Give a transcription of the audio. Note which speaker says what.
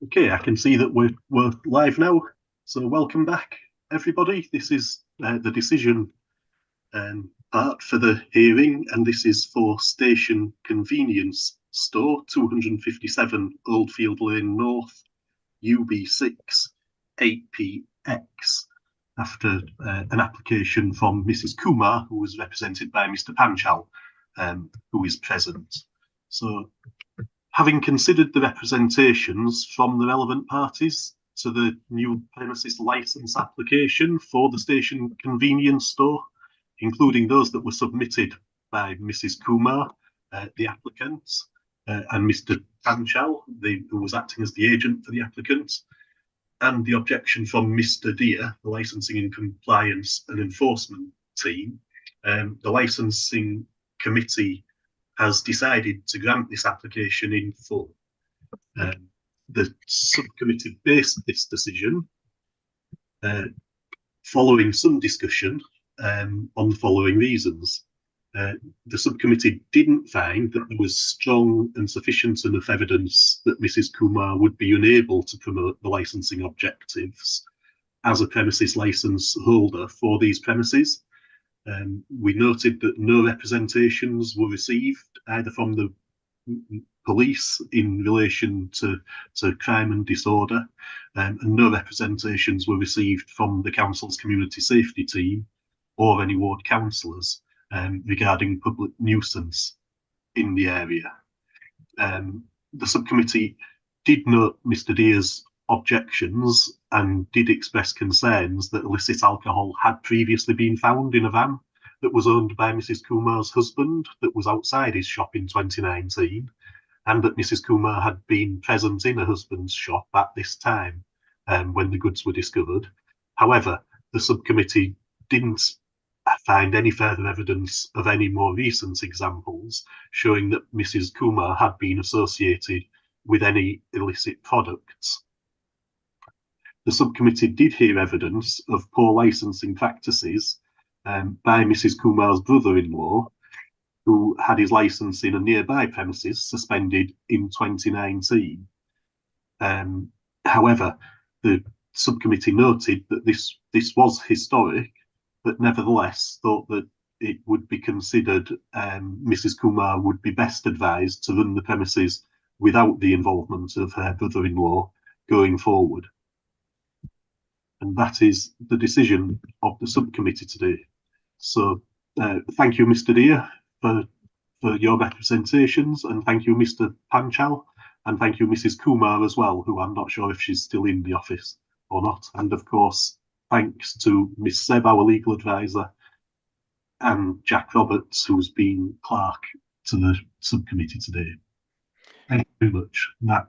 Speaker 1: Okay, I can see that we're live now. So welcome back, everybody. This is the decision part for the hearing, and this is for Station Convenience Store, 257 Oldfield Lane North, UB6 8PX, after an application from Mrs. Kumar, who was represented by Mr. Panchal, who is present. So having considered the representations from the relevant parties to the new premises licence application for the station convenience store, including those that were submitted by Mrs. Kumar, the applicant, and Mr. Panchal, who was acting as the agent for the applicant, and the objection from Mr. Deer, the licensing and compliance and enforcement team, the licensing committee has decided to grant this application in full. The subcommittee based this decision following some discussion on the following reasons. The subcommittee didn't find that there was strong and sufficient enough evidence that Mrs. Kumar would be unable to promote the licensing objectives as a premises license holder for these premises. We noted that no representations were received either from the police in relation to crime and disorder, and no representations were received from the council's community safety team or any ward councillors regarding public nuisance in the area. The subcommittee did note Mr. Deer's objections and did express concerns that illicit alcohol had previously been found in a van that was owned by Mrs. Kumar's husband that was outside his shop in 2019, and that Mrs. Kumar had been present in her husband's shop at this time when the goods were discovered. However, the subcommittee didn't find any further evidence of any more recent examples showing that Mrs. Kumar had been associated with any illicit products. The subcommittee did hear evidence of poor licensing practices by Mrs. Kumar's brother-in-law, who had his licence in a nearby premises suspended in 2019. However, the subcommittee noted that this was historic, but nevertheless thought that it would be considered Mrs. Kumar would be best advised to run the premises without the involvement of her brother-in-law going forward. And that is the decision of the subcommittee today. So thank you, Mr. Deer, for your representations, and thank you, Mr. Panchal, and thank you, Mrs. Kumar, as well, who I'm not sure if she's still in the office or not. And of course, thanks to Miss Seb, our legal advisor, and Jack Roberts, who's been clerk to the subcommittee today. Thank you very much. That